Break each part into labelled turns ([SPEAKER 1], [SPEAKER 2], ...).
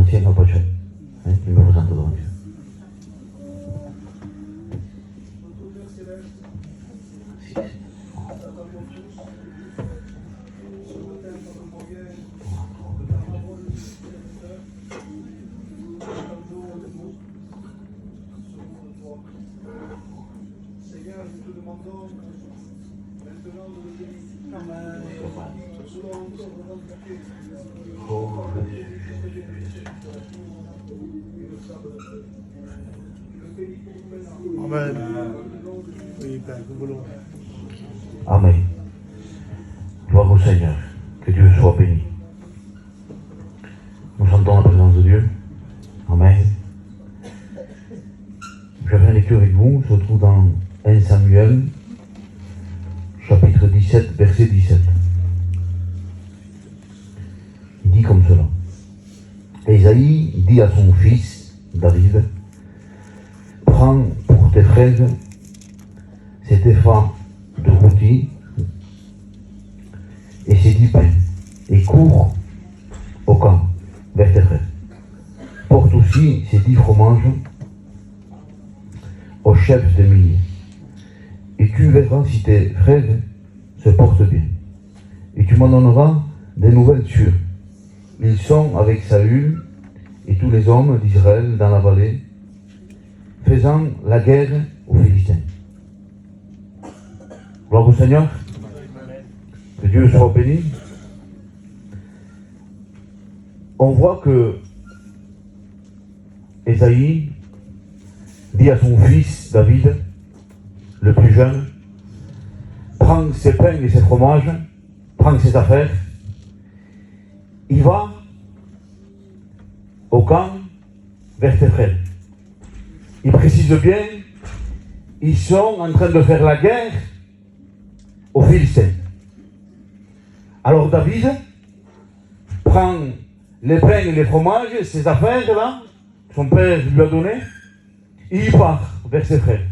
[SPEAKER 1] ancien Capuchin, qui me présente devant Dieu.
[SPEAKER 2] Seigneur, nous te demandons maintenant de le bénir. Selon notre volonté.
[SPEAKER 3] Amen. Oui, Père, nous voulons.
[SPEAKER 1] Amen. Gloire au Seigneur. Que Dieu soit béni. Nous sentons la présence de Dieu. Amen. Je fais une lecture avec vous. Se trouve dans 1 Samuel, chapitre 17, verset 17. Il dit comme cela. Ésaïe dit à son fils, David, prends pour tes fraises cet épha de rôti et ces 10 pains, et cours au camp vers tes fraises. Porte aussi ces 10 fromages au chef de milliers, et tu verras si tes fraises se portent bien, et tu m'en donneras des nouvelles sûres. Ils sont avec Saül et tous les hommes d'Israël dans la vallée, faisant la guerre aux Philistins. Gloire au Seigneur. Que Dieu soit béni. On voit que Ésaïe dit à son fils David, le plus jeune, prends ses pains et ses fromages, prends ses affaires, il va au camp vers tes frères. Il précise bien, ils sont en train de faire la guerre aux Philistins. Alors David prend les pains et les fromages, ses affaires là, son père lui a donné, et il part vers ses frères.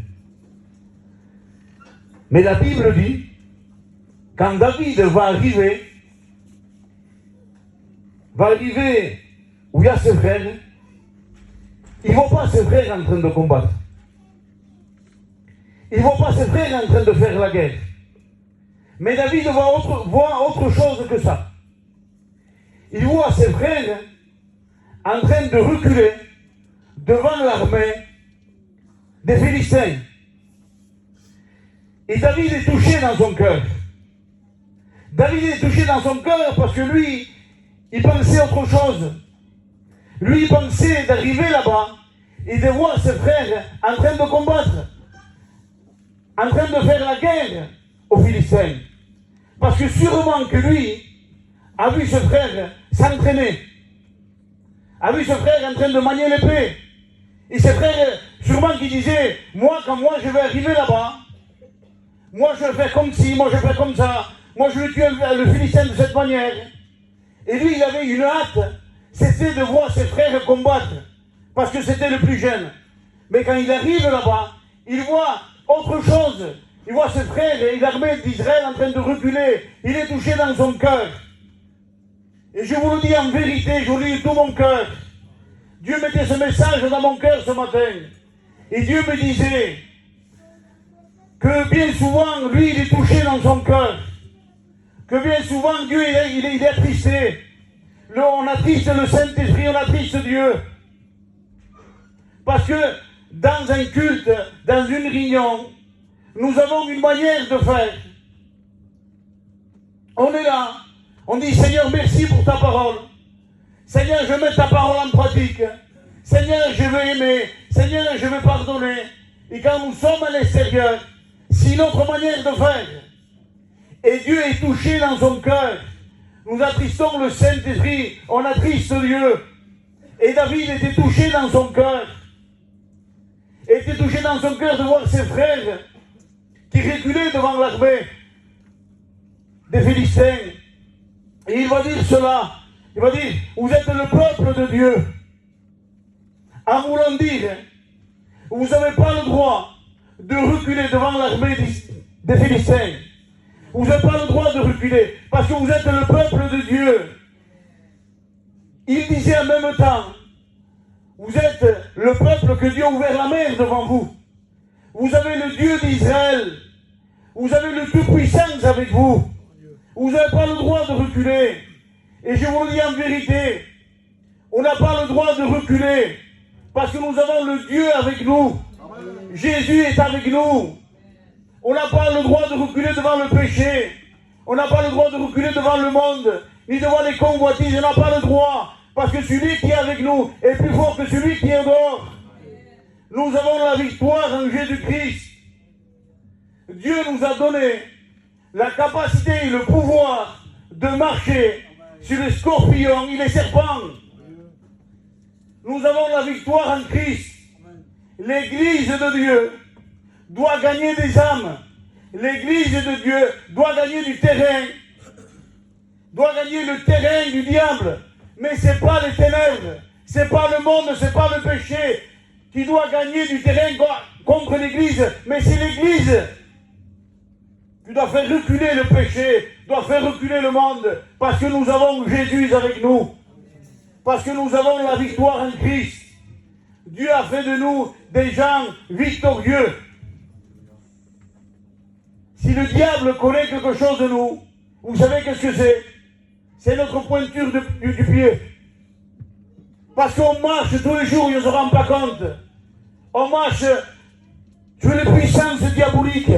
[SPEAKER 1] Mais la Bible dit, quand David va arriver où il y a ses frères, il ne voit pas ses frères en train de combattre. Il ne voit pas ses frères en train de faire la guerre. Mais David voit autre chose que ça. Il voit ses frères en train de reculer devant l'armée des Philistins. Et David est touché dans son cœur. David est touché dans son cœur parce que lui, il pensait autre chose. Lui, il pensait d'arriver là-bas et de voir ses frères en train de combattre, en train de faire la guerre aux Philistins. Parce que sûrement que lui a vu ses frères s'entraîner, a vu ses frères en train de manier l'épée. Et ses frères, sûrement qui disaient, quand moi je vais arriver là-bas, moi je vais faire comme ci, moi je vais faire comme ça, moi je vais tuer le Philistin de cette manière. Et lui, il avait une hâte, c'était de voir ses frères combattre, parce que c'était le plus jeune. Mais quand il arrive là-bas, il voit autre chose. Il voit ses frères et l'armée d'Israël en train de reculer. Il est touché dans son cœur. Et je vous le dis en vérité, je vous le dis de tout mon cœur. Dieu mettait ce message dans mon cœur ce matin. Et Dieu me disait que bien souvent, lui, il est touché dans son cœur. Que bien souvent, Dieu, il est attristé. On attriste le Saint-Esprit, on attriste Dieu. Parce que dans un culte, dans une réunion, nous avons une manière de faire. On est là, on dit Seigneur, merci pour ta parole. Seigneur, je mets ta parole en pratique. Seigneur, je veux aimer. Seigneur, je veux pardonner. Et quand nous sommes à l'extérieur, c'est notre manière de faire. Et Dieu est touché dans son cœur. Nous attristons le Saint-Esprit, on attriste Dieu. Et David était touché dans son cœur. Il était touché dans son cœur de voir ses frères qui reculaient devant l'armée des Philistins. Et il va dire cela. Il va dire, vous êtes le peuple de Dieu. En voulant dire, vous n'avez pas le droit de reculer devant l'armée des Philistins. Vous n'avez pas le droit de reculer, parce que vous êtes le peuple de Dieu. Il disait en même temps, Vous êtes le peuple que Dieu a ouvert la mer devant vous. Vous avez le Dieu d'Israël. Vous avez le Tout-Puissant avec vous. Vous n'avez pas le droit de reculer. Et je vous le dis en vérité, on n'a pas le droit de reculer parce que nous avons le Dieu avec nous. Jésus est avec nous. On n'a pas le droit de reculer devant le péché. On n'a pas le droit de reculer devant le monde, ni devant les convoitises. On n'a pas le droit parce que celui qui est avec nous est plus fort que celui qui est dehors. Nous avons la victoire en Jésus-Christ. Dieu nous a donné la capacité et le pouvoir de marcher sur les scorpions et les serpents. Nous avons la victoire en Christ. L'Église de Dieu doit gagner des âmes. L'Église de Dieu doit gagner du terrain. Doit gagner le terrain du diable. Mais ce n'est pas les ténèbres. Ce n'est pas le monde, ce n'est pas le péché qui doit gagner du terrain contre l'Église. Mais c'est l'Église qui doit faire reculer le péché, doit faire reculer le monde. Parce que nous avons Jésus avec nous. Parce que nous avons la victoire en Christ. Dieu a fait de nous des gens victorieux. Si le diable connaît quelque chose de nous, vous savez qu'est-ce que c'est? C'est notre pointure du pied. Parce qu'on marche tous les jours, on ne se rend pas compte. On marche sur les puissances diaboliques.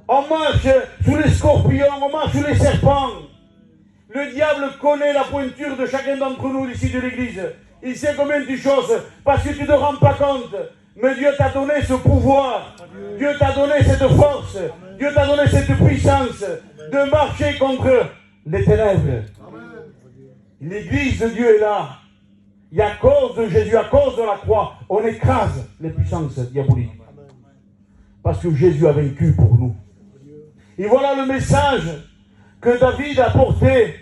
[SPEAKER 1] On marche sous les scorpions, on marche sous les serpents. Le diable connaît la pointure de chacun d'entre nous ici de l'église. Il sait combien de choses, parce que tu ne te rends pas compte. Mais Dieu t'a donné ce pouvoir. Dieu t'a donné cette force. Dieu t'a donné cette puissance de marcher contre les ténèbres. L'église de Dieu est là. Et à cause de Jésus, à cause de la croix, on écrase les puissances diaboliques. Parce que Jésus a vaincu pour nous. Et voilà le message que David a porté.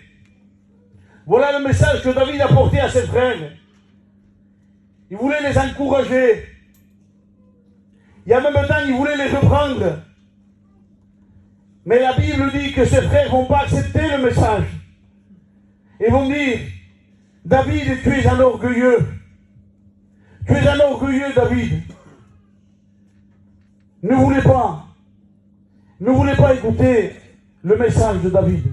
[SPEAKER 1] Voilà le message que David a porté à ses frères. Il voulait les encourager. Et en même temps, il voulait les reprendre. Mais la Bible dit que ses frères ne vont pas accepter le message. Ils vont dire, David, tu es un orgueilleux. Tu es un orgueilleux, David. Ne voulez pas écouter le message de David.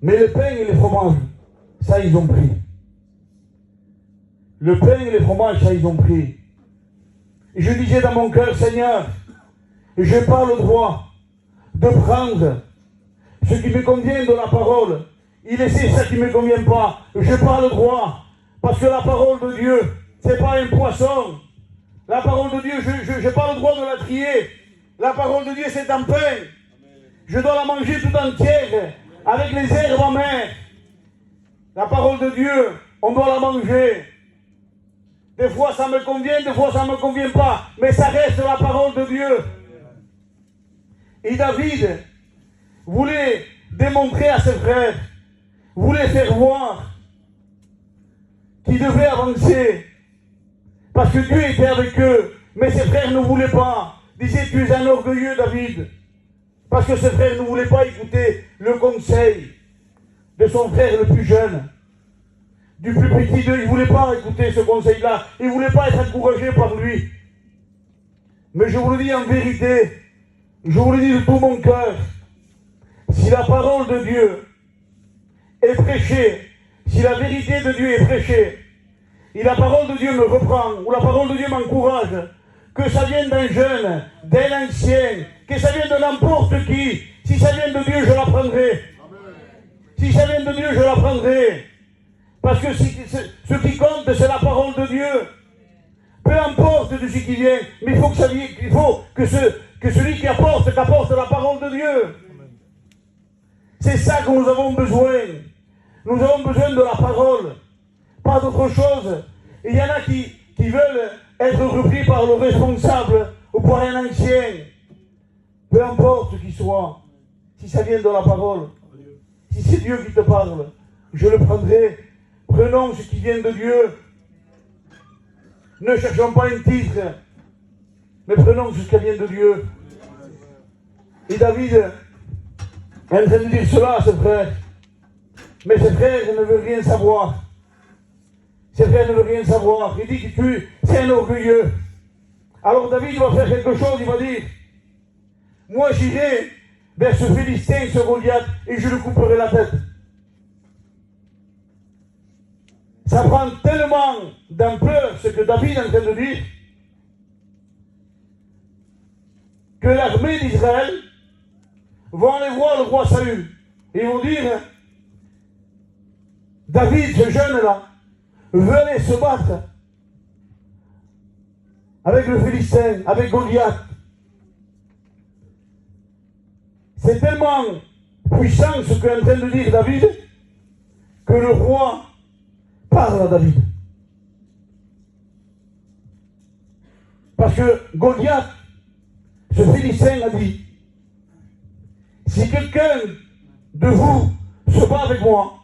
[SPEAKER 1] Mais le pain et les fromages, ça ils ont pris. Le pain et les fromages, ça ils ont pris. Et je disais dans mon cœur, Seigneur, je n'ai pas le droit de prendre ce qui me convient de la parole et laisser ce qui ne me convient pas. Je n'ai pas le droit. Parce que la parole de Dieu, ce n'est pas un poisson. La parole de Dieu, je n'ai pas le droit de la trier. La parole de Dieu, c'est un pain. Je dois la manger tout entière, avec les herbes en mer. La parole de Dieu, on doit la manger. Des fois, ça me convient, des fois, ça ne me convient pas. Mais ça reste la parole de Dieu. Et David voulait démontrer à ses frères, voulait faire voir qu'il devait avancer. Parce que Dieu était avec eux. Mais ses frères ne voulaient pas. Disaient, tu es un orgueilleux, David. Parce que ses frères ne voulaient pas écouter le conseil de son frère le plus jeune. Du plus petit d'eux, ils ne voulaient pas écouter ce conseil-là. Ils ne voulaient pas être encouragés par lui. Mais je vous le dis en vérité, je vous le dis de tout mon cœur, si la parole de Dieu est prêchée, si la vérité de Dieu est prêchée, et la parole de Dieu me reprend, ou la parole de Dieu m'encourage, que ça vienne d'un jeune, d'un ancien, que ça vienne de n'importe qui, si ça vient de Dieu, je l'apprendrai. Si ça vient de Dieu, je l'apprendrai. Parce que ce qui compte, c'est la parole de Dieu. Peu importe de ce qui vient, mais il faut que celui qui apporte la parole de Dieu. C'est ça que nous avons besoin. Nous avons besoin de la parole, pas d'autre chose. Et il y en a qui veulent être repris par le responsable ou par un ancien. Peu importe qui soit, si ça vient de la parole, si c'est Dieu qui te parle, je le prendrai. Prenons ce qui vient de Dieu. Ne cherchons pas un titre, mais prenons ce qui vient de Dieu. Et David est en train de dire cela à ses frères. Mais ses frères ne veulent rien savoir. Ses frères ne veulent rien savoir. Il dit que c'est un orgueilleux. Alors David va faire quelque chose, il va dire, moi j'irai vers ce Philistin, ce Goliath, et je lui couperai la tête. Ça prend tellement d'ampleur ce que David est en train de dire, que l'armée d'Israël vont aller voir le roi Saül. Et ils vont dire, David, ce jeune-là, veut aller se battre avec le Philistin, avec Goliath. C'est tellement puissant ce qu'est en train de dire David, que le roi parle à David. Parce que Goliath, ce Philistin a dit, si quelqu'un de vous se bat avec moi,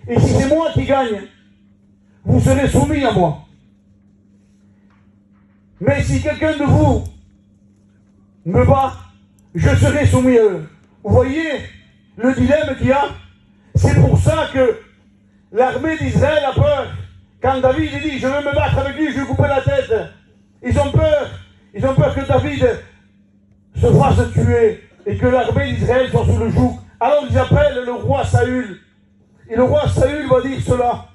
[SPEAKER 1] et si c'est moi qui gagne, vous serez soumis à moi. Mais si quelqu'un de vous me bat, je serai soumis à eux. Vous voyez le dilemme qu'il y a? C'est pour ça que l'armée d'Israël a peur. Quand David dit, je veux me battre avec lui, je vais couper la tête. Ils ont peur. Ils ont peur que David se fasse tuer et que l'armée d'Israël soit sous le joug. Alors ils appellent le roi Saül. Et le roi Saül va dire cela.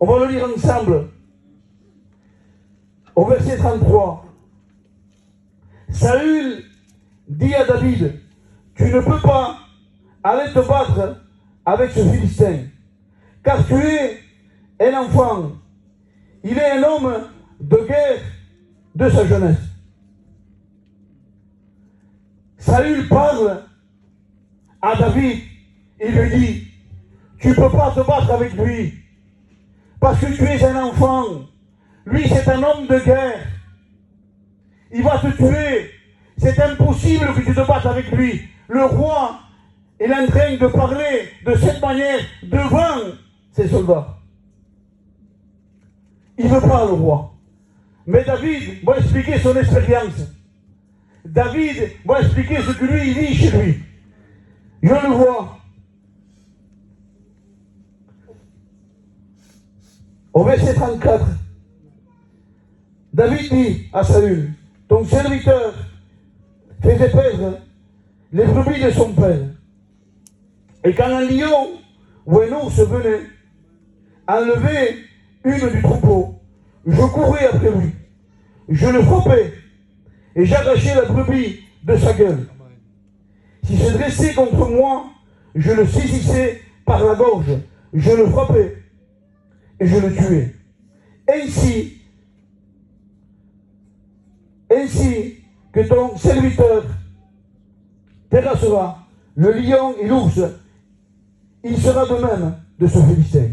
[SPEAKER 1] On va le lire ensemble. Au verset 33. Saül dit à David, tu ne peux pas aller te battre avec ce Philistin, car tu es un enfant. Il est un homme de guerre de sa jeunesse. Saül parle à David, il lui dit, tu ne peux pas te battre avec lui, parce que tu es un enfant. Lui, c'est un homme de guerre. Il va te tuer. C'est impossible que tu te battes avec lui. Le roi est en train de parler de cette manière devant ses soldats. Il ne veut pas le roi. Mais David va expliquer son expérience. David va expliquer ce que lui, il vit chez lui. Je le vois. Au verset 34, David dit à Saül, ton serviteur faisait perdre les brebis de son père. Et quand un lion ou un ours venait enlever une du troupeau, je courais après lui, je le frappais et j'arrachais la brebis de sa gueule. S'il se dressait contre moi, je le saisissais par la gorge, je le frappais et je le tuais. Ainsi que ton serviteur terrassera le lion et l'ours, il sera de même de ce Philistin.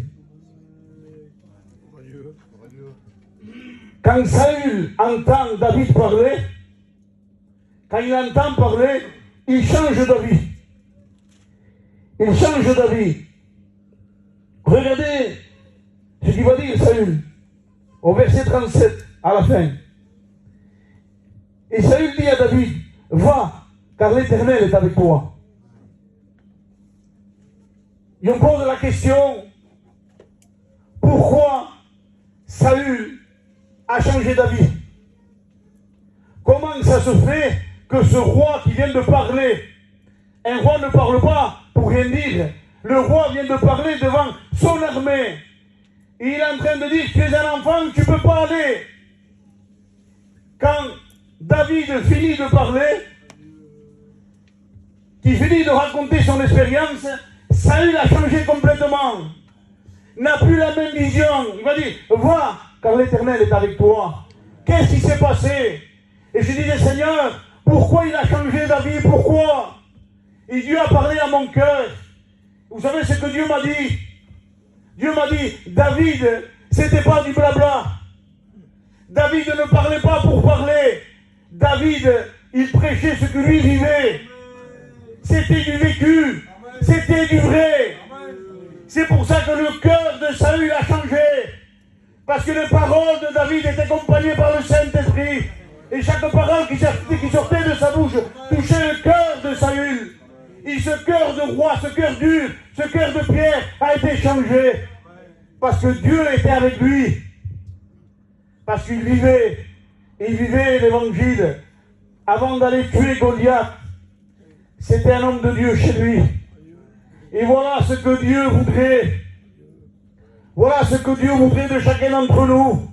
[SPEAKER 1] Quand Saül entend David parler, quand il entend parler, il change d'avis. Il change d'avis. Regardez ce qu'il va dire Saül au verset 37 à la fin. Et Saül dit à David, va, car l'Éternel est avec toi. Et on pose la question, pourquoi Saül a changé d'avis? Comment ça se fait que ce roi qui vient de parler, un roi ne parle pas pour rien dire, le roi vient de parler devant son armée, et il est en train de dire, tu es un enfant, tu ne peux pas aller. Quand David finit de parler, qui finit de raconter son expérience, Saül a changé complètement. N'a plus la même vision. Il va dire, va, car l'Éternel est avec toi. Qu'est-ce qui s'est passé? Et je disais, Seigneur, pourquoi il a changé d'avis? Pourquoi? Et Dieu a parlé à mon cœur. Vous savez ce que Dieu m'a dit? Dieu m'a dit, David, c'était pas du blabla. David ne parlait pas pour parler. David, il prêchait ce que lui vivait. C'était du vécu. C'était du vrai. C'est pour ça que le cœur de Saül a changé. Parce que les paroles de David étaient accompagnées par le Saint-Esprit. Et chaque parole qui sortait de sa bouche touchait le cœur de Saül. Et ce cœur de roi, ce cœur dur, ce cœur de pierre a été changé. Parce que Dieu était avec lui. Parce qu'il vivait l'évangile. Avant d'aller tuer Goliath, c'était un homme de Dieu chez lui. Et voilà ce que Dieu voudrait. Voilà ce que Dieu voudrait de chacun d'entre nous.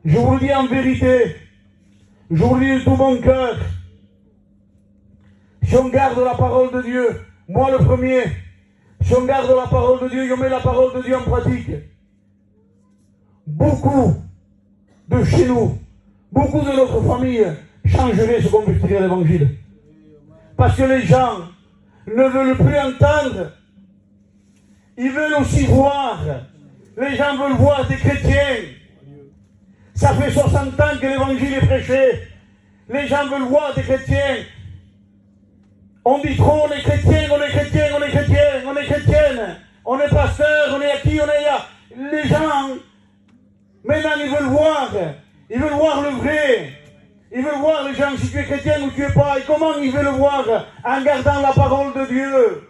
[SPEAKER 1] Je vous le dis en vérité. Je vous le dis de tout mon cœur. Si on garde la parole de Dieu, moi le premier, si on garde la parole de Dieu et on met la parole de Dieu en pratique, beaucoup de chez nous, beaucoup de notre famille changeraient, se convertiraient à l'évangile. Parce que les gens ne veulent plus entendre, ils veulent aussi voir. Les gens veulent voir des chrétiens. Ça fait 60 ans que l'évangile est prêché. Les gens veulent voir des chrétiens. On dit trop, on est chrétien, on est chrétien, on est chrétien, on est chrétienne. On est pasteur, on est à qui, on est à... Les gens, maintenant ils veulent voir. Ils veulent voir le vrai. Ils veulent voir les gens si tu es chrétien ou tu es pas. Et comment ils veulent le voir? En gardant la parole de Dieu.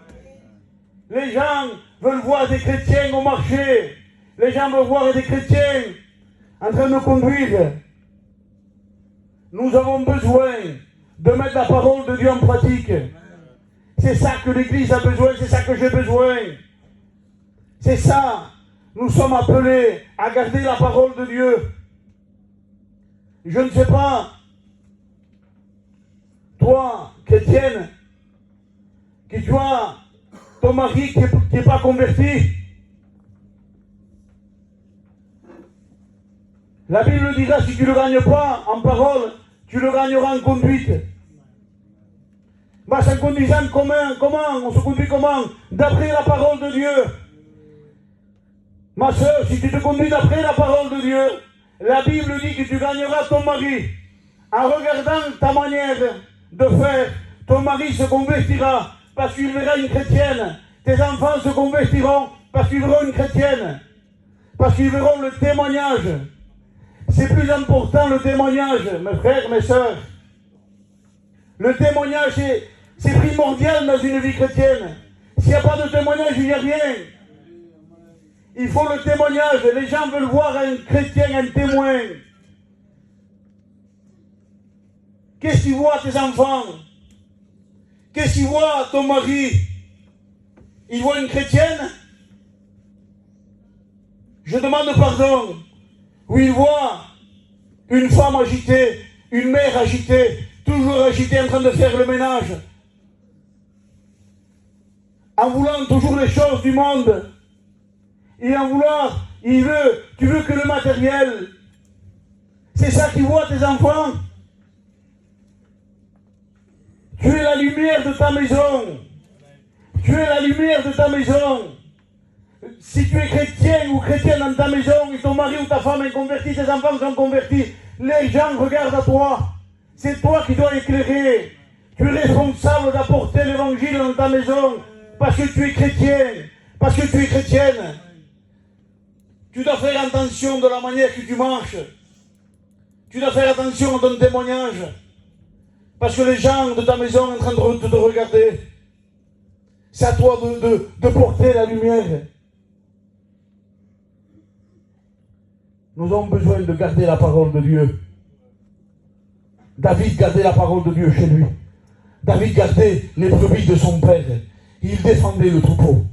[SPEAKER 1] Les gens veulent voir des chrétiens au marché. Les gens veulent voir des chrétiens en train de conduire. Nous avons besoin de mettre la parole de Dieu en pratique. C'est ça que l'Église a besoin, c'est ça que j'ai besoin. C'est ça. Nous sommes appelés à garder la parole de Dieu. Je ne sais pas, toi, chrétienne, qui tu as ton mari qui n'est pas converti. La Bible dira, si tu ne le gagnes pas en parole, tu le gagneras en conduite. Bah, en conduisant comment? On se conduit comment? D'après la parole de Dieu. Ma soeur, si tu te conduis d'après la parole de Dieu, la Bible dit que tu gagneras ton mari. En regardant ta manière de faire, ton mari se convertira parce qu'il verra une chrétienne. Tes enfants se convertiront parce qu'ils verront une chrétienne. Parce qu'ils verront le témoignage. C'est plus important le témoignage, mes frères, mes sœurs. Le témoignage, c'est primordial dans une vie chrétienne. S'il n'y a pas de témoignage, il n'y a rien. Il faut le témoignage. Les gens veulent voir un chrétien, un témoin. Qu'est-ce qu'ils voient tes enfants? Qu'est-ce qu'ils voient ton mari? Ils voient une chrétienne? Je demande pardon. Où ils voient une femme agitée, une mère agitée, toujours agitée en train de faire le ménage. En voulant toujours les choses du monde. Et en vouloir, tu veux que le matériel. C'est ça qu'ils voient tes enfants. Tu es la lumière de ta maison. Tu es la lumière de ta maison. Si tu es chrétien ou chrétienne dans ta maison et ton mari ou ta femme est converti, tes enfants sont convertis, les gens regardent à toi. C'est toi qui dois éclairer. Tu es responsable d'apporter l'évangile dans ta maison parce que tu es chrétien, parce que tu es chrétienne. Tu dois faire attention de la manière que tu marches. Tu dois faire attention à ton témoignage. Parce que les gens de ta maison sont en train de te regarder. C'est à toi de porter la lumière. Nous avons besoin de garder la parole de Dieu. David gardait la parole de Dieu chez lui. David gardait les brebis de son père. Il défendait le troupeau.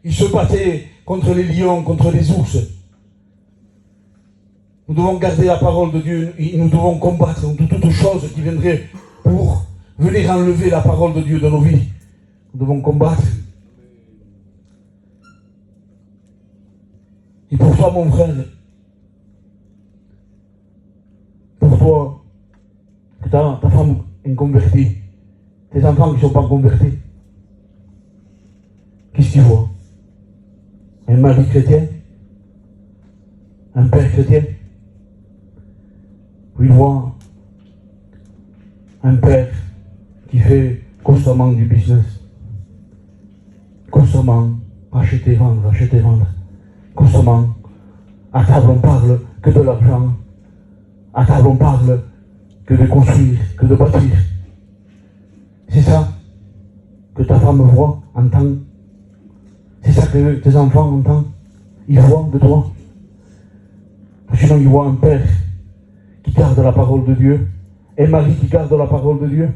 [SPEAKER 1] Il se battait contre les lions, contre les ours. Nous devons garder la parole de Dieu et nous devons combattre contre toute chose qui viendrait pour venir enlever la parole de Dieu dans nos vies. Nous devons combattre. Et pour toi, mon frère, pour toi, que ta femme est convertie, tes enfants qui ne sont pas convertis, qu'est-ce que tu vois? Un mari chrétien? Un père chrétien? Puis il voit un père qui fait constamment du business, constamment acheter, vendre, constamment. À table on parle que de l'argent, à table on parle que de construire, que de bâtir. C'est ça que ta femme voit, entend C'est ça que tes enfants entendent. Ils voient de toi. Sinon, ils voient un père qui garde la parole de Dieu, et un mari qui garde la parole de Dieu,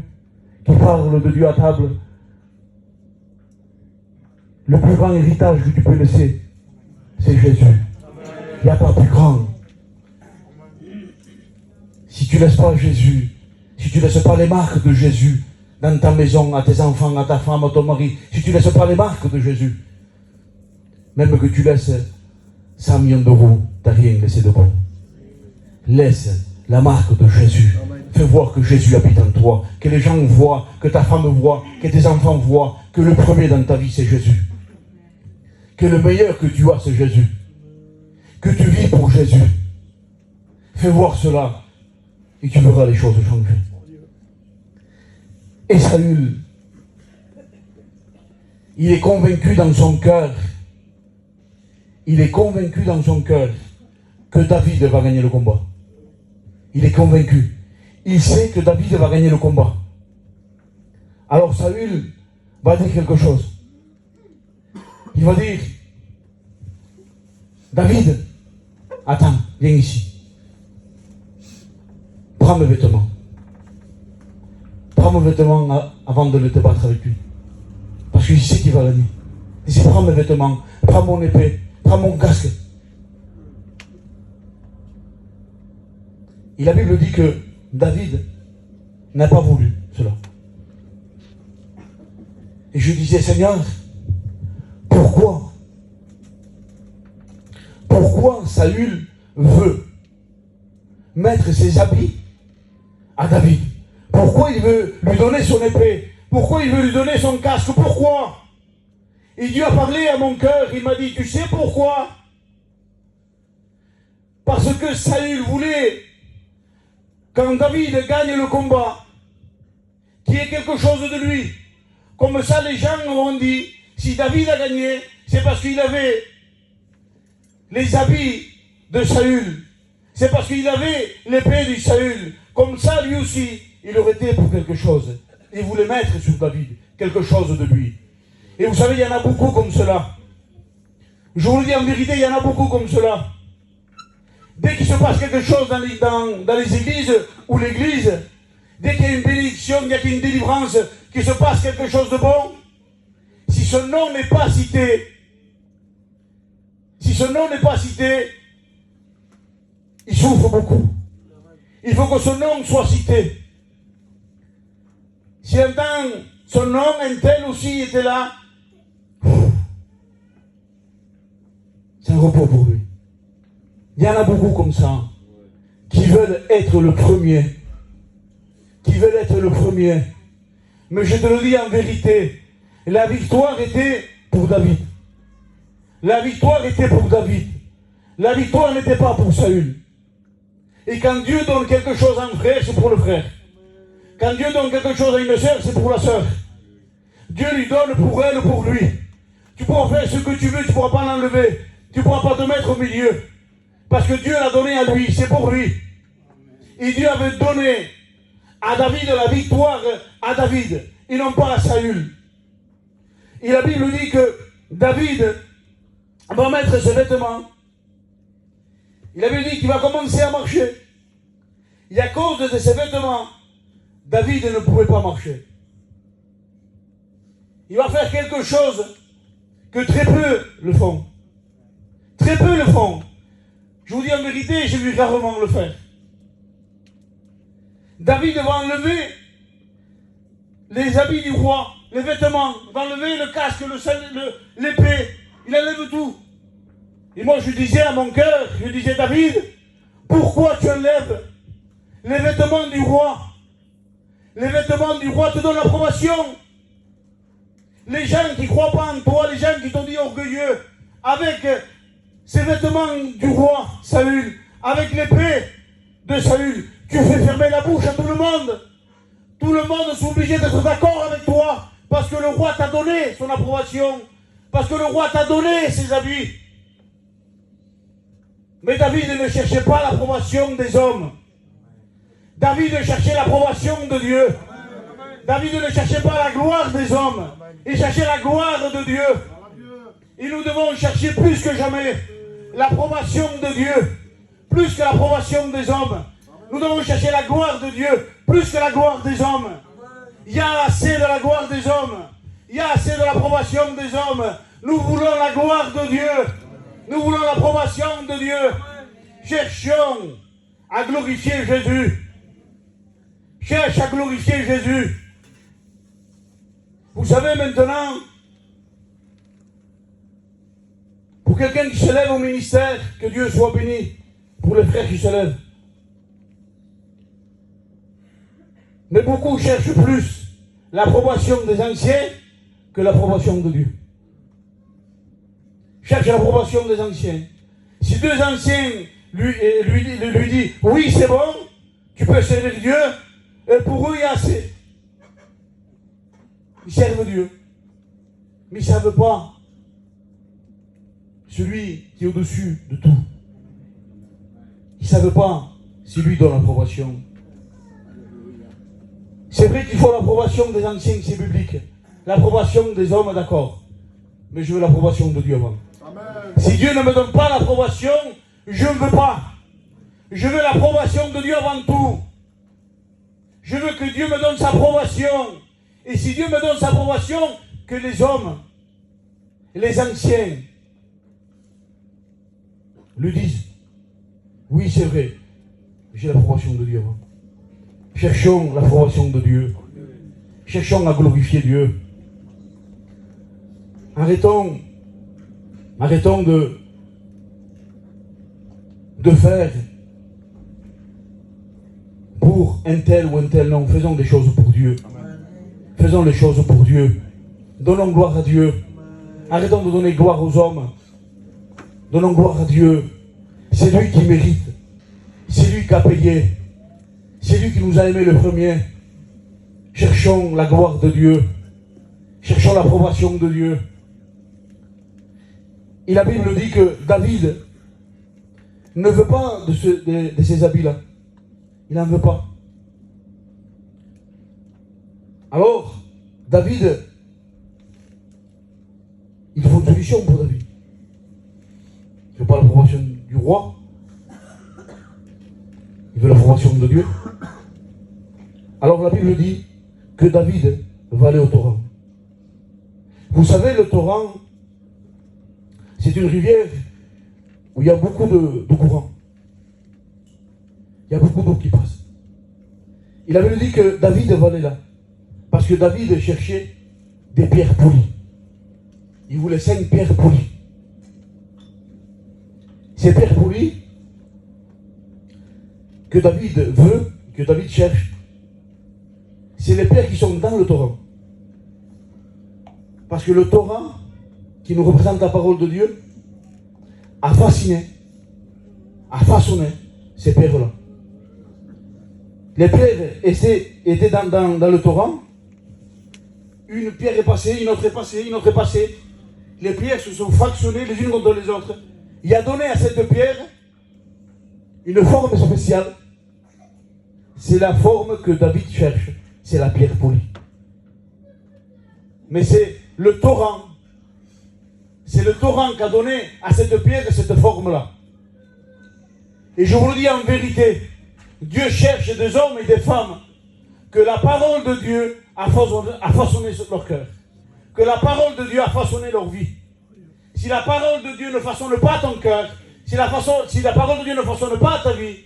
[SPEAKER 1] qui parle de Dieu à table. Le plus grand héritage que tu peux laisser, c'est Jésus. Il n'y a pas plus grand. Si tu ne laisses pas Jésus, si tu ne laisses pas les marques de Jésus dans ta maison, à tes enfants, à ta femme, à ton mari, si tu ne laisses pas les marques de Jésus, même que tu laisses 100 millions d'euros, tu n'as rien laissé de bon. Laisse la marque de Jésus. Fais voir que Jésus habite en toi, que les gens voient, que ta femme voit, que tes enfants voient, que le premier dans ta vie c'est Jésus. Que le meilleur que tu as c'est Jésus. Que tu vis pour Jésus. Fais voir cela et tu verras les choses changer. Et Saül, il est convaincu dans son cœur, que David va gagner le combat. Il est convaincu. Il sait que David va gagner le combat. Alors Saül va dire quelque chose. Il va dire, David, attends, viens ici. Prends mes vêtements. Prends mes vêtements avant de te battre avec lui. Parce qu'il sait qu'il va gagner. Il dit, prends mes vêtements, prends mon épée, prends mon casque. Et la Bible dit que David n'a pas voulu cela. Et je disais, Seigneur, pourquoi Saül veut mettre ses habits à David? Pourquoi il veut lui donner son épée? Pourquoi il veut lui donner son casque? Pourquoi? Et Dieu a parlé à mon cœur, il m'a dit, tu sais pourquoi? Parce que Saül voulait, quand David gagne le combat, qu'il y ait quelque chose de lui. Comme ça, les gens ont dit, si David a gagné, c'est parce qu'il avait les habits de Saül. C'est parce qu'il avait l'épée de Saül. Comme ça, lui aussi, il aurait été pour quelque chose. Il voulait mettre sur David quelque chose de lui. Et vous savez, il y en a beaucoup comme cela. Je vous le dis en vérité, il y en a beaucoup comme cela. Dès qu'il se passe quelque chose dans les églises ou l'église, dès qu'il y a une bénédiction, dès qu'il y a une délivrance, qu'il se passe quelque chose de bon, si son nom n'est pas cité, il souffre beaucoup. Il faut que son nom soit cité. Si un temps, son nom, un tel aussi était là, c'est un repos pour lui. Il y en a beaucoup comme ça, qui veulent être le premier. Mais je te le dis en vérité, la victoire était pour David. La victoire n'était pas pour Saül. Et quand Dieu donne quelque chose à un frère, c'est pour le frère. Quand Dieu donne quelque chose à une sœur, c'est pour la sœur. Dieu lui donne pour elle ou pour lui. Tu pourras faire ce que tu veux, tu ne pourras pas l'enlever. Tu ne pourras pas te mettre au milieu. Parce que Dieu l'a donné à lui, c'est pour lui. Et Dieu avait donné à David la victoire à David, et non pas à Saül. Et la Bible dit que David va mettre ses vêtements. Il avait dit qu'il va commencer à marcher. Et à cause de ses vêtements, David ne pouvait pas marcher. Il va faire quelque chose que très peu le font. Très peu le font. Je vous dis en vérité, j'ai vu rarement le faire. David va enlever les habits du roi, les vêtements, va enlever le casque, l'épée, il enlève tout. Et moi je disais à mon cœur, je disais, David, pourquoi tu enlèves les vêtements du roi? Les vêtements du roi te donnent l'approbation. Les gens qui ne croient pas en toi, les gens qui t'ont dit orgueilleux, avec ces vêtements du roi Saül, avec l'épée de Saül, tu fais fermer la bouche à tout le monde. Tout le monde est obligé d'être d'accord avec toi, parce que le roi t'a donné son approbation, parce que le roi t'a donné ses habits. Mais David ne cherchait pas l'approbation des hommes. David cherchait l'approbation de Dieu. David ne cherchait pas la gloire des hommes. Il cherchait la gloire de Dieu. Et nous devons chercher plus que jamais l'approbation de Dieu, plus que l'approbation des hommes. Nous devons chercher la gloire de Dieu, plus que la gloire des hommes. Il y a assez de la gloire des hommes. Il y a assez de l'approbation des hommes. Nous voulons la gloire de Dieu. Nous voulons l'approbation de Dieu. Cherchons à glorifier Jésus. Cherche à glorifier Jésus. Vous savez maintenant, pour quelqu'un qui se lève au ministère, que Dieu soit béni, pour les frères qui se lèvent. Mais beaucoup cherchent plus l'approbation des anciens que l'approbation de Dieu. Cherche l'approbation des anciens. Si deux anciens lui disent « Oui, c'est bon, tu peux servir Dieu », et pour eux, il y a assez. Ils servent Dieu. Mais ils ne savent pas celui qui est au-dessus de tout. Ils ne savent pas si lui donne l'approbation. C'est vrai qu'il faut l'approbation des anciens, c'est biblique. L'approbation des hommes, d'accord. Mais je veux l'approbation de Dieu avant. Amen. Si Dieu ne me donne pas l'approbation, je ne veux pas. Je veux l'approbation de Dieu avant tout. Je veux que Dieu me donne sa approbation. Et si Dieu me donne sa approbation, que les hommes, les anciens, lui disent, oui c'est vrai, j'ai l'approbation de Dieu avant. Cherchons l'approbation de Dieu. Cherchons à glorifier Dieu. Arrêtons de faire pour un tel ou un tel. Non, faisons des choses pour Dieu. Faisons les choses pour Dieu. Donnons gloire à Dieu. Arrêtons de donner gloire aux hommes. Donnons gloire à Dieu. C'est lui qui mérite. C'est lui qui a payé. C'est lui qui nous a aimés le premier. Cherchons la gloire de Dieu. Cherchons l'approbation de Dieu. Et la Bible dit que David ne veut pas de ces habits-là. Il n'en veut pas. Alors, David, il faut une solution pour David. Il ne veut pas l'approbation du roi. Il veut l'approbation de Dieu. Alors la Bible dit que David va aller au torrent. Vous savez, le torrent, c'est une rivière où il y a beaucoup de courant. Il y a beaucoup d'eau qui passe. Il avait dit que David va aller là. Parce que David cherchait des pierres polies. Il voulait 5 pierres polies. Ces pierres polies que David veut, que David cherche, c'est les pierres qui sont dans le torrent. Parce que le torrent, qui nous représente la parole de Dieu, a fasciné, a façonné ces pierres-là. Les pierres étaient dans le torrent. Une pierre est passée, une autre est passée, une autre est passée. Les pierres se sont fractionnées les unes contre les autres. Il a donné à cette pierre une forme spéciale. C'est la forme que David cherche. C'est la pierre polie. Mais c'est le torrent. C'est le torrent qui a donné à cette pierre cette forme-là. Et je vous le dis en vérité, Dieu cherche des hommes et des femmes que la parole de Dieu a façonné leur cœur. Que la parole de Dieu a façonné leur vie. Si la parole de Dieu ne façonne pas ton cœur, si la parole de Dieu ne façonne pas ta vie,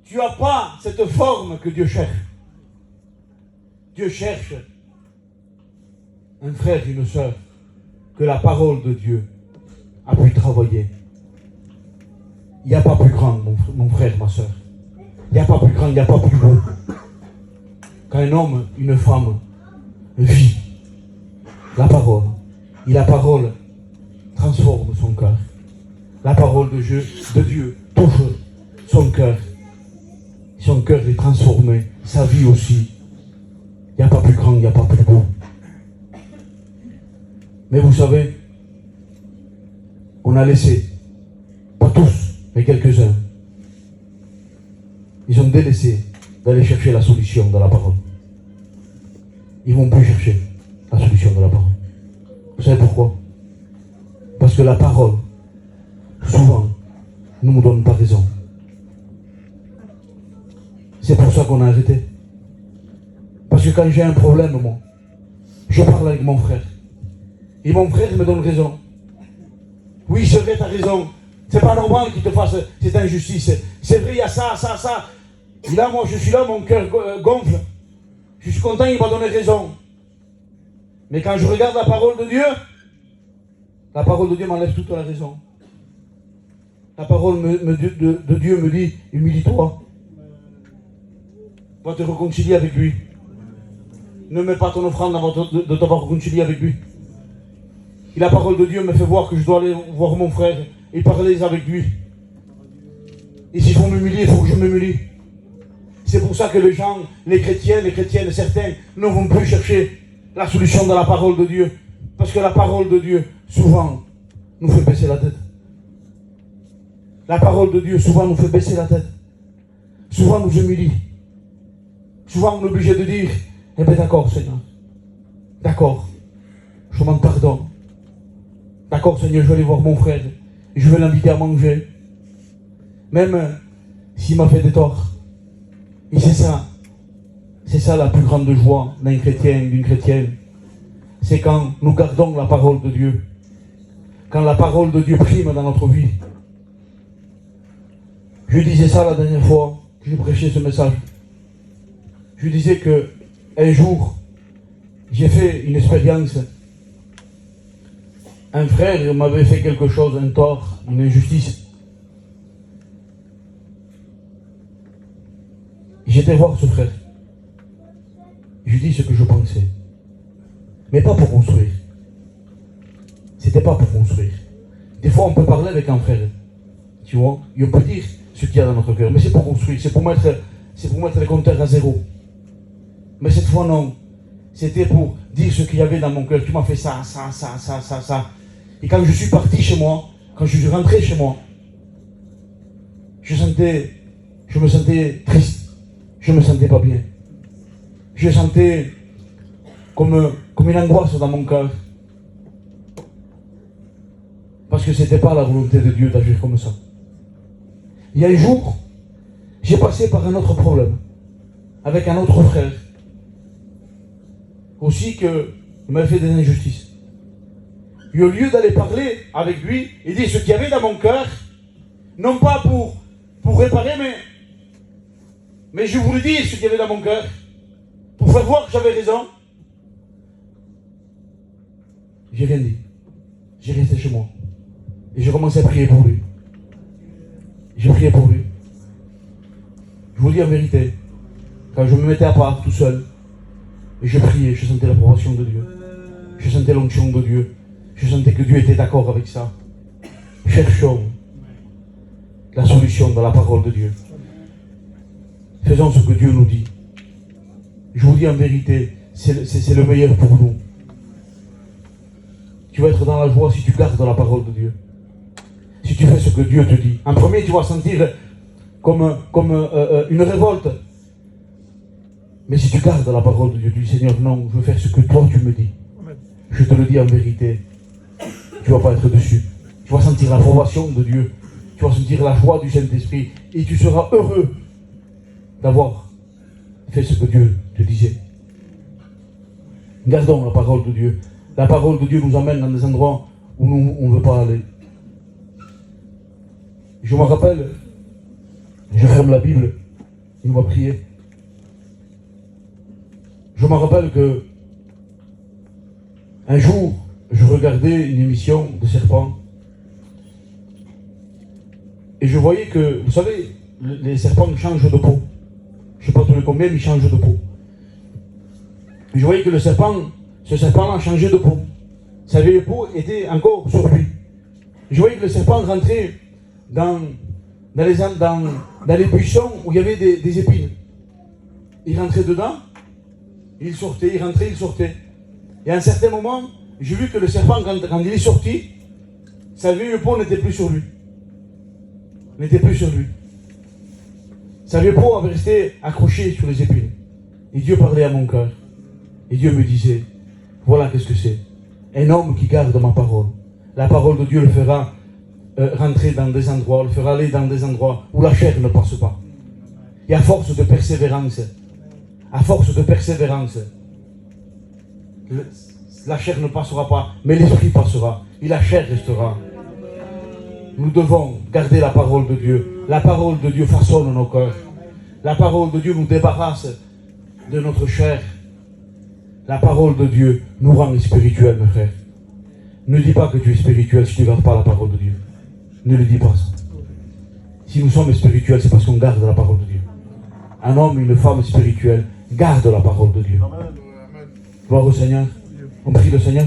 [SPEAKER 1] tu n'as pas cette forme que Dieu cherche. Dieu cherche un frère, une sœur, que la parole de Dieu a pu travailler. Il n'y a pas plus grand, mon frère, ma sœur. Il n'y a pas plus grand, il n'y a pas plus beau qu'un homme, une femme vit la parole. Et la parole transforme son cœur. La parole de Dieu touche son cœur. Son cœur est transformé, sa vie aussi. Il n'y a pas plus grand, il n'y a pas plus beau. Mais vous savez, on a laissé, pas tous, mais quelques-uns, ils ont délaissé d'aller chercher la solution dans la parole. Ils ne vont plus chercher la solution de la parole. Vous savez pourquoi? Parce que la parole, souvent, ne nous donne pas raison. C'est pour ça qu'on a arrêté. Parce que quand j'ai un problème, moi, je parle avec mon frère. Et mon frère me donne raison. Oui, c'est vrai, tu as raison. C'est pas normal qu'il te fasse cette injustice. C'est vrai, il y a ça, ça, ça. Et là, moi, je suis là, mon cœur gonfle. Je suis content, il m'a donné raison. Mais quand je regarde la parole de Dieu m'enlève toute la raison. La parole de Dieu me dit, humilie-toi. Va te réconcilier avec lui. Ne mets pas ton offrande avant de t'avoir réconcilié avec lui. Et la parole de Dieu me fait voir que je dois aller voir mon frère et parler avec lui. Et s'il faut m'humilier, il faut que je m'humilie. C'est pour ça que les gens, les chrétiennes, certains, ne vont plus chercher la solution dans la parole de Dieu. Parce que la parole de Dieu, souvent, nous fait baisser la tête. La parole de Dieu, souvent, nous fait baisser la tête. Souvent, nous humilie. Souvent, on est obligé de dire, eh bien d'accord, Seigneur. D'accord, je demande pardon. D'accord, Seigneur, je vais aller voir mon frère. Je vais l'inviter à manger. Même s'il m'a fait des torts. Et c'est ça la plus grande joie d'un chrétien, d'une chrétienne. C'est quand nous gardons la parole de Dieu. Quand la parole de Dieu prime dans notre vie. Je disais ça la dernière fois que j'ai prêché ce message. Je disais que un jour, j'ai fait une expérience. Un frère m'avait fait quelque chose, un tort, une injustice. J'étais voir ce frère. Je lui dis ce que je pensais. Mais pas pour construire. C'était pas pour construire. Des fois, on peut parler avec un frère. Tu vois, et on peut dire ce qu'il y a dans notre cœur. Mais c'est pour construire, c'est pour mettre les compteurs à zéro. Mais cette fois, non. C'était pour dire ce qu'il y avait dans mon cœur. Tu m'as fait ça. Et quand je suis parti chez moi, quand je suis rentré chez moi, je me sentais triste. Je me sentais pas bien. Je sentais comme une angoisse dans mon cœur. Parce que c'était pas la volonté de Dieu d'agir comme ça. Il y a un jour, j'ai passé par un autre problème. Avec un autre frère. Aussi qu'il m'a fait des injustices. Et au lieu d'aller parler avec lui et dire ce qu'il y avait dans mon cœur, non pas pour réparer, mais je voulais dire ce qu'il y avait dans mon cœur, pour faire voir que j'avais raison. J'ai rien dit. J'ai resté chez moi. Et j'ai commencé à prier pour lui. J'ai prié pour lui. Je vous dis en vérité, quand je me mettais à part tout seul, et je priais, je sentais l'approbation de Dieu. Je sentais l'onction de Dieu. Je sentais que Dieu était d'accord avec ça. Cherchons la solution dans la parole de Dieu. Faisons ce que Dieu nous dit. Je vous dis en vérité, c'est le meilleur pour nous. Tu vas être dans la joie si tu gardes la parole de Dieu. Si tu fais ce que Dieu te dit. En premier, tu vas sentir comme une révolte. Mais si tu gardes la parole de Dieu, tu dis Seigneur, non, je veux faire ce que toi tu me dis. Je te le dis en vérité. Tu ne vas pas être dessus. Tu vas sentir l'approbation de Dieu. Tu vas sentir la joie du Saint-Esprit. Et tu seras heureux d'avoir fait ce que Dieu te disait. Gardons la parole de Dieu. La parole de Dieu nous amène dans des endroits où nous, on ne veut pas aller. Je me rappelle, je ferme la Bible et on va prier. Je me rappelle que un jour, je regardais une émission de serpents et je voyais que, vous savez, les serpents changent de peau. Je ne sais pas tous les combien, mais ils changent de peau. Et je voyais que ce serpent-là changeait de peau. Sa vieille peau était encore sur lui. Je voyais que le serpent rentrait dans les buissons où il y avait des épines. Il rentrait dedans, il sortait, il rentrait, il sortait. Et à un certain moment, j'ai vu que le serpent, quand il est sorti, sa vieille peau n'était plus sur lui. N'était plus sur lui. Sa vieille peau avait resté accrochée sur les épines. Et Dieu parlait à mon cœur. Et Dieu me disait, voilà qu'est-ce que c'est. Un homme qui garde ma parole. La parole de Dieu le fera rentrer dans des endroits, le fera aller dans des endroits où la chair ne passe pas. Et à force de persévérance, la chair ne passera pas, mais l'esprit passera, et la chair restera. Nous devons garder la parole de Dieu. La parole de Dieu façonne nos cœurs. La parole de Dieu nous débarrasse de notre chair. La parole de Dieu nous rend spirituels, mes frères. Ne dis pas que tu es spirituel si tu ne gardes pas la parole de Dieu. Ne le dis pas ça. Si nous sommes spirituels, c'est parce qu'on garde la parole de Dieu. Un homme, une femme spirituelle garde la parole de Dieu. Gloire au Seigneur. On prie le Seigneur.